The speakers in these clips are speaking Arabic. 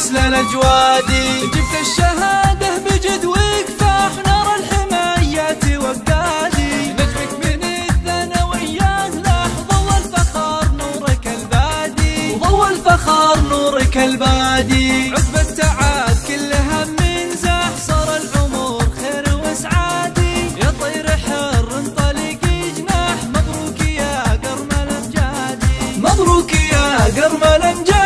نسل الأجوادي. جبت الشهادة بجد وكفاح نار الحمايات وقادي. نجمك من الثانوية لاحظوا الفخار نورك البادي. وضوى الفخار نورك البادي. عقب التعب كل هم زاح صار الأمور خير وسعادي. يا طير حر انطلق جناح مبروك يا قرم الأمجادي. مبروك يا قرم الأمجادي.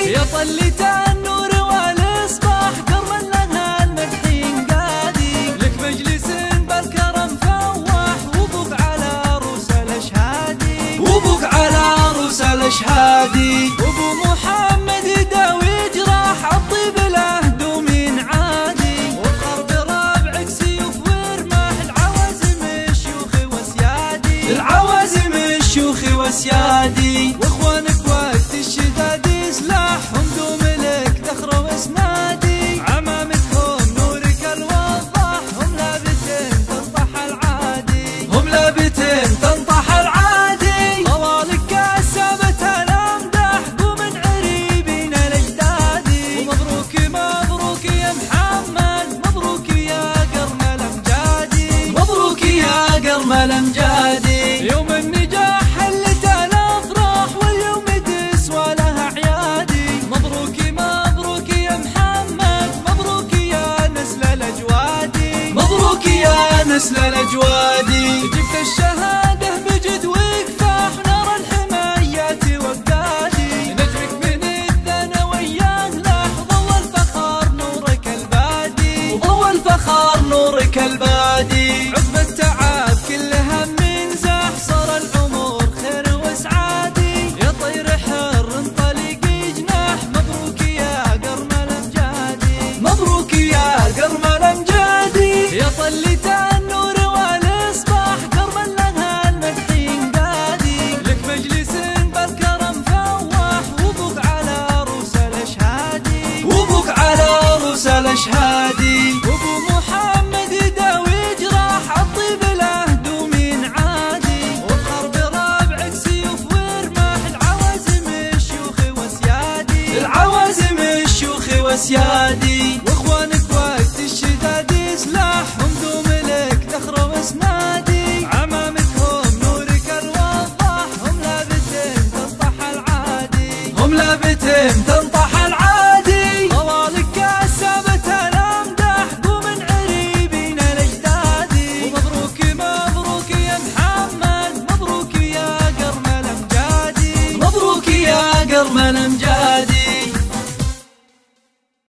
يا طلت النور والإصباح قرم لها المدحين قادي. لك مجلس بالكرم فواح وبوك على عروس الأشهادي. وبوك على عروس الأشهادي. وابو محمد داوي جراح الطيب له دومين عادي. وبقرب رابعك سيوف ورماح العوازم الشيوخ وسيادي. العوازم الشيوخ وسيادي. واخوانك وقت الشداد سلاحهم دوم لك ذخر واسنادي. عمامتهم نورك الوضاح هم لابتين تنطح العادي. هم لابتين تنطح العادي. طوالك كسبت الامداح قوم عريبين الاجدادي. ومبروك مبروك يا محمد مبروك يا قرم الامجادي. مبروك يا قرم الامجادي. يوم النجاح حلت الافراح واليوم تسوى لها اعيادي. مبروك مبروك يا محمد مبروك يا نسل الاجوادي. مبروك يا نسل الاجوادي. جبت الشهاده بجد وكفاح نار الحمايات وقادي. نجمك من الثانويه لاحظوا الفخار نورك البادي. وضوى الفخار نورك البادي. عقب التعب كل هم زاح صار الأمور خير وسعادي. يا طير حر انطلق جناح مبروك يا قرم الأمجادي. مبروك يا قرم الأمجادي. يا طلت النور والإصباح قرم لها المدحين قادي. لك مجلس بالكرم فواح وبوك على عروس الأشهادي. وبوك على عروس الأشهادي. وابو محمد داوي جراح الطيب له دومين عادي. وبقرب رابعك سيوف ورماح العوازم الشيوخ وسيادي. العوازم الشيوخ وسيادي. واخوانك وقت الشداد سلاحهم دوم لك ذخر واسنادي. عمامتهم نورك الوضاح هم لابتين تنطح العادي. هم لابتين تنطح العادي. طوالك كسبت الامداح قوم عريبين الاجدادي. ومبروك مبروك يا محمد مبروك يا قرم الامجادي. مبروك يا قرم الامجادي.